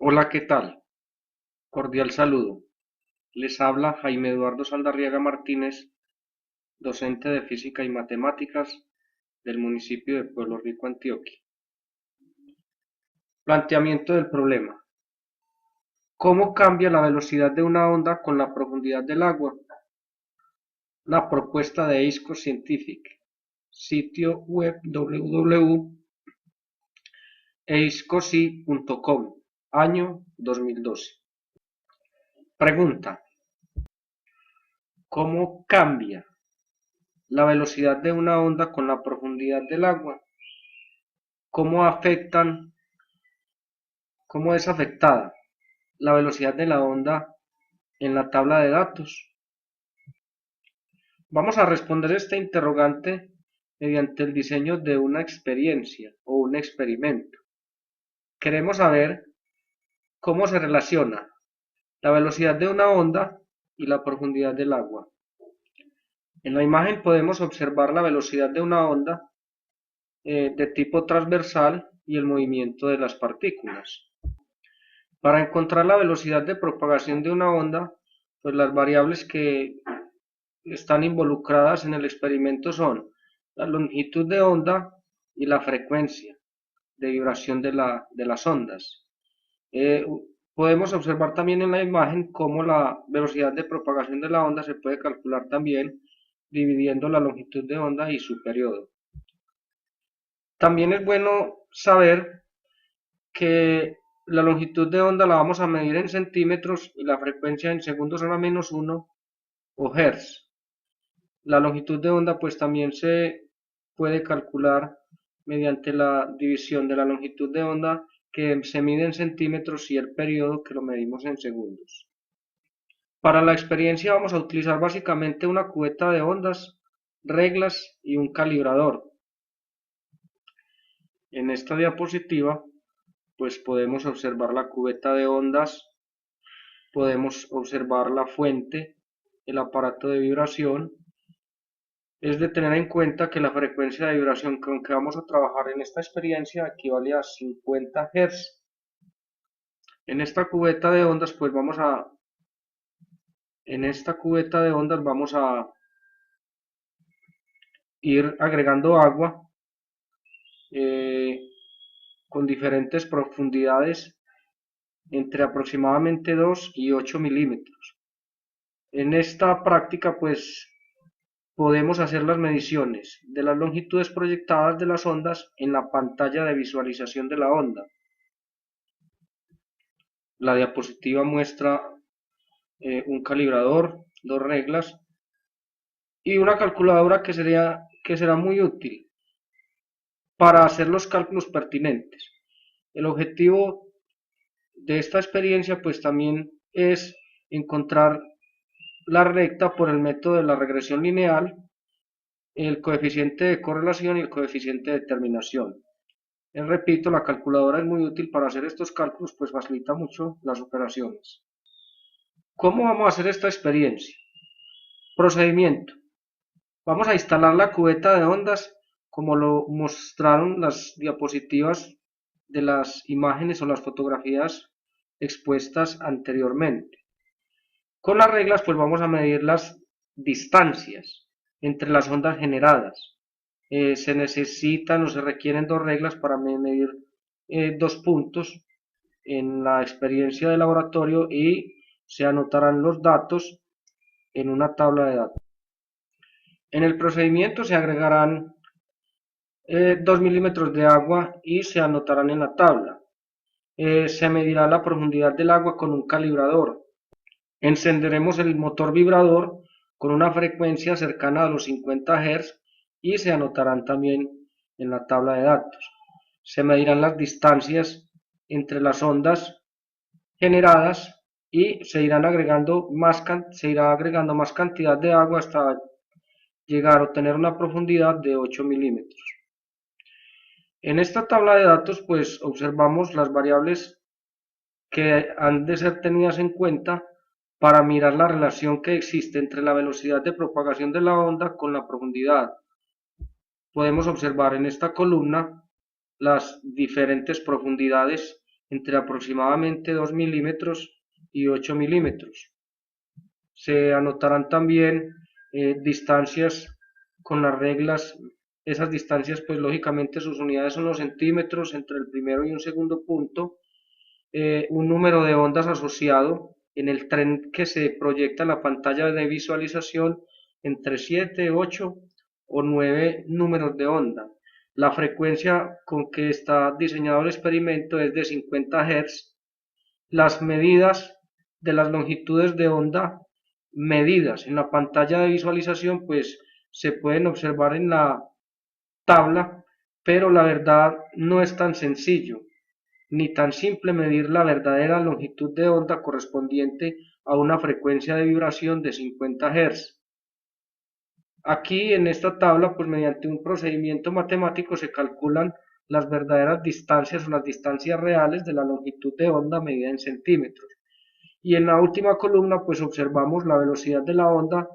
Hola, ¿qué tal? Cordial saludo. Les habla Jaime Eduardo Saldarriaga Martínez, docente de Física y Matemáticas del municipio de Pueblo Rico, Antioquia. Planteamiento del problema. ¿Cómo cambia la velocidad de una onda con la profundidad del agua? Una propuesta de ISCO Scientific. Sitio web www.eiscosi.com. Año 2012. Pregunta. ¿Cómo cambia la velocidad de una onda con la profundidad del agua? ¿Cómo afectan, cómo es afectada la velocidad de la onda en la tabla de datos? Vamos a responder esta interrogante mediante el diseño de una experiencia o un experimento. Queremos saber cómo se relaciona la velocidad de una onda y la profundidad del agua. En la imagen podemos observar la velocidad de una onda de tipo transversal y el movimiento de las partículas. Para encontrar la velocidad de propagación de una onda, pues las variables que están involucradas en el experimento son la longitud de onda y la frecuencia de vibración de las ondas. Eh, Podemos observar también en la imagen cómo la velocidad de propagación de la onda se puede calcular también dividiendo la longitud de onda y su periodo. También es bueno saber que la longitud de onda la vamos a medir en centímetros y la frecuencia en segundos a la -1 o hertz. La longitud de onda pues también se puede calcular mediante la división de la longitud de onda que se mide en centímetros y el periodo que lo medimos en segundos. Para la experiencia vamos a utilizar básicamente una cubeta de ondas, reglas y un calibrador. En esta diapositiva pues podemos observar la cubeta de ondas, podemos observar la fuente, el aparato de vibración. Es de tener en cuenta que la frecuencia de vibración con que vamos a trabajar en esta experiencia equivale a 50 Hz. En esta cubeta de ondas, pues vamos a ir agregando agua eh, con diferentes profundidades entre aproximadamente 2 y 8 milímetros. En esta práctica, pues podemos hacer las mediciones de las longitudes proyectadas de las ondas en la pantalla de visualización de la onda. La diapositiva muestra un calibrador, dos reglas y una calculadora que será muy útil para hacer los cálculos pertinentes. El objetivo de esta experiencia pues también es encontrar la recta por el método de la regresión lineal, el coeficiente de correlación y el coeficiente de determinación. Repito, la calculadora es muy útil para hacer estos cálculos, pues facilita mucho las operaciones. ¿Cómo vamos a hacer esta experiencia? Procedimiento. Vamos a instalar la cubeta de ondas como lo mostraron las diapositivas de las imágenes o las fotografías expuestas anteriormente. Con las reglas pues vamos a medir las distancias entre las ondas generadas. Se necesitan o se requieren dos reglas para medir dos puntos en la experiencia de laboratorio y se anotarán los datos en una tabla de datos. En el procedimiento se agregarán 2 milímetros de agua y se anotarán en la tabla. Se medirá la profundidad del agua con un calibrador. Encenderemos el motor vibrador con una frecuencia cercana a los 50 Hz y se anotarán también en la tabla de datos. Se medirán las distancias entre las ondas generadas y se irá agregando más cantidad de agua hasta llegar a obtener una profundidad de 8 milímetros. En esta tabla de datos pues observamos las variables que han de ser tenidas en cuenta para mirar la relación que existe entre la velocidad de propagación de la onda con la profundidad. Podemos observar en esta columna las diferentes profundidades entre aproximadamente 2 milímetros y 8 milímetros. Se anotarán también distancias con las reglas. Esas distancias, pues lógicamente sus unidades son los centímetros entre el primero y un segundo punto, un número de ondas asociado en el tren que se proyecta en la pantalla de visualización, entre 7, 8 o 9 números de onda. La frecuencia con que está diseñado el experimento es de 50 Hz. Las medidas de las longitudes de onda medidas en la pantalla de visualización pues se pueden observar en la tabla, pero la verdad no es tan sencillo ni tan simple medir la verdadera longitud de onda correspondiente a una frecuencia de vibración de 50 Hz. Aquí en esta tabla, pues mediante un procedimiento matemático se calculan las verdaderas distancias o las distancias reales de la longitud de onda medida en centímetros. Y en la última columna, pues observamos la velocidad de la onda,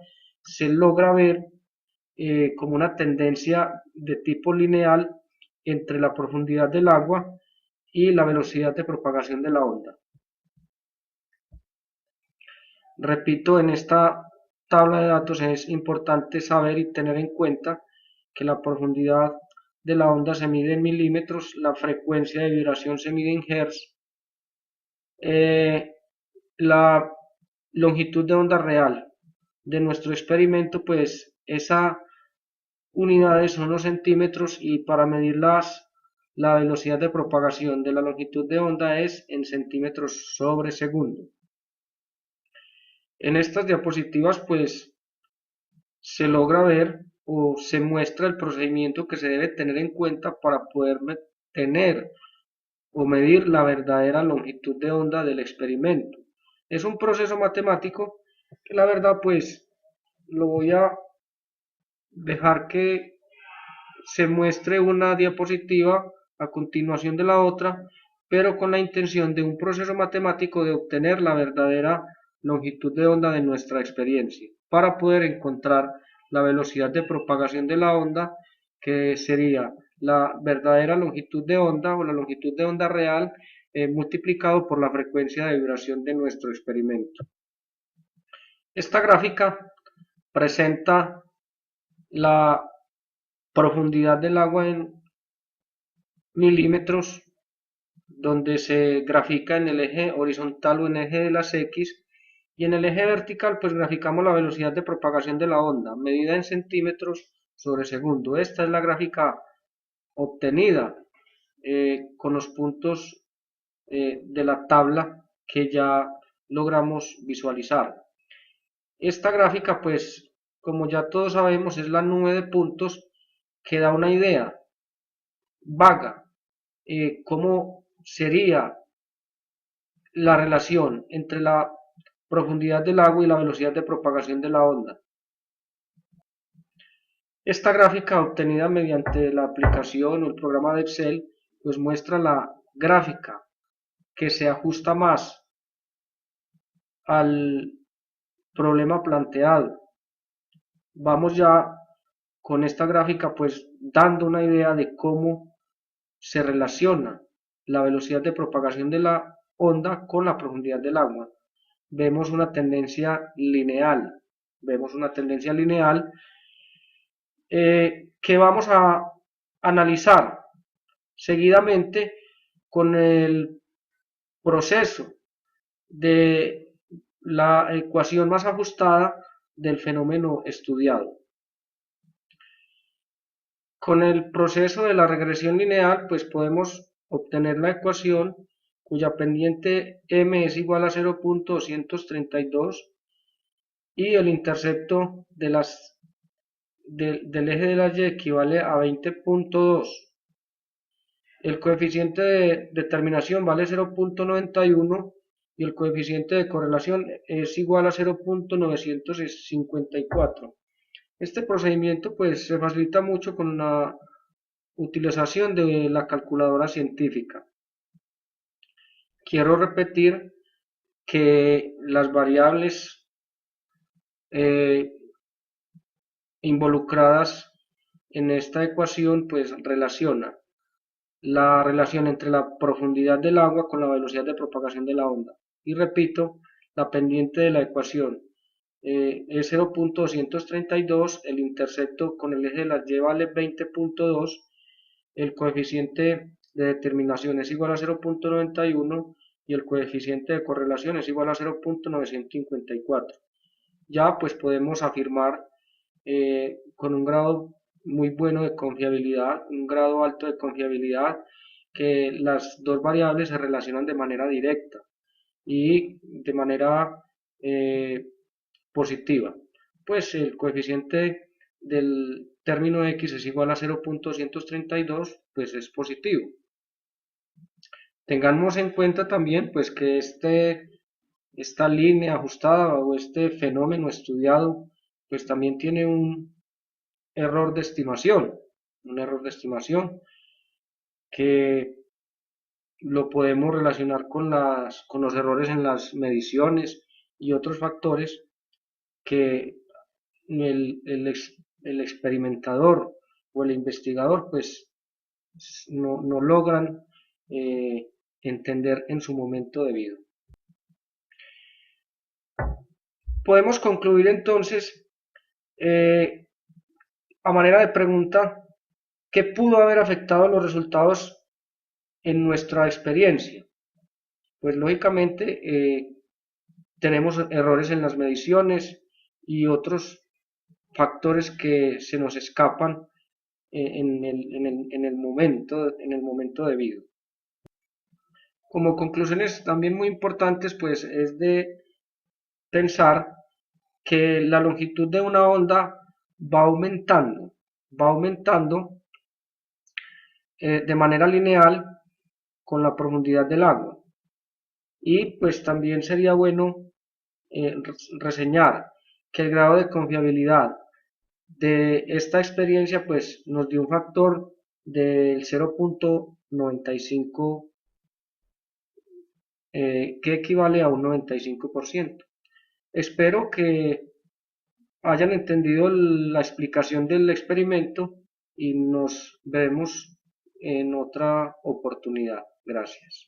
se logra ver como una tendencia de tipo lineal entre la profundidad del agua y la velocidad de propagación de la onda. Repito, en esta tabla de datos es importante saber y tener en cuenta que la profundidad de la onda se mide en milímetros, la frecuencia de vibración se mide en hertz, la longitud de onda real de nuestro experimento, pues esa unidades son los centímetros, y para medirlas la velocidad de propagación de la longitud de onda es en centímetros sobre segundo. En estas diapositivas pues se logra ver o se muestra el procedimiento que se debe tener en cuenta para poder tener o medir la verdadera longitud de onda del experimento. Es un proceso matemático que la verdad pues lo voy a dejar que se muestre una diapositiva a continuación de la otra, pero con la intención de un proceso matemático de obtener la verdadera longitud de onda de nuestra experiencia, para poder encontrar la velocidad de propagación de la onda, que sería la verdadera longitud de onda o la longitud de onda real multiplicado por la frecuencia de vibración de nuestro experimento. Esta gráfica presenta la profundidad del agua en milímetros, donde se grafica en el eje horizontal o en el eje de las X, y en el eje vertical pues graficamos la velocidad de propagación de la onda, medida en centímetros sobre segundo. Esta es la gráfica obtenida con los puntos de la tabla que ya logramos visualizar. Esta gráfica pues, como ya todos sabemos, es la nube de puntos que da una idea vaga cómo sería la relación entre la profundidad del agua y la velocidad de propagación de la onda. Esta gráfica obtenida mediante la aplicación o el programa de Excel pues muestra la gráfica que se ajusta más al problema planteado. Vamos ya con esta gráfica pues dando una idea de cómo se relaciona la velocidad de propagación de la onda con la profundidad del agua. Vemos una tendencia lineal, que vamos a analizar seguidamente con el proceso de la ecuación más ajustada del fenómeno estudiado. Con el proceso de la regresión lineal pues podemos obtener la ecuación cuya pendiente m es igual a 0.232 y el intercepto del eje de la y equivale a 20.2. El coeficiente de determinación vale 0.91 y el coeficiente de correlación es igual a 0.954. Este procedimiento pues se facilita mucho con la utilización de la calculadora científica. Quiero repetir que las variables involucradas en esta ecuación pues relacionan la relación entre la profundidad del agua con la velocidad de propagación de la onda. Y repito, la pendiente de la ecuación es 0.232, el intercepto con el eje de las Y vale 20.2, el coeficiente de determinación es igual a 0.91 y el coeficiente de correlación es igual a 0.954. Ya pues podemos afirmar con un grado muy bueno de confiabilidad, un grado alto de confiabilidad, que las dos variables se relacionan de manera directa y de manera eh, positiva. Pues el coeficiente del término x es igual a 0.232, pues es positivo. Tengamos en cuenta también pues que esta línea ajustada o este fenómeno estudiado pues también tiene error de estimación, un error de estimación que lo podemos relacionar con los errores en las mediciones y otros factores que el experimentador o el investigador pues no logran entender en su momento debido. Podemos concluir entonces a manera de pregunta, ¿qué pudo haber afectado los resultados en nuestra experiencia? Pues lógicamente tenemos errores en las mediciones y otros factores que se nos escapan en el momento debido. Como conclusiones también muy importantes, pues es de pensar que la longitud de una onda va aumentando de manera lineal con la profundidad del agua. Y pues también sería bueno reseñar que el grado de confiabilidad de esta experiencia pues nos dio un factor del 0.95 que equivale a un 95%. Espero que hayan entendido la explicación del experimento y nos vemos en otra oportunidad. Gracias.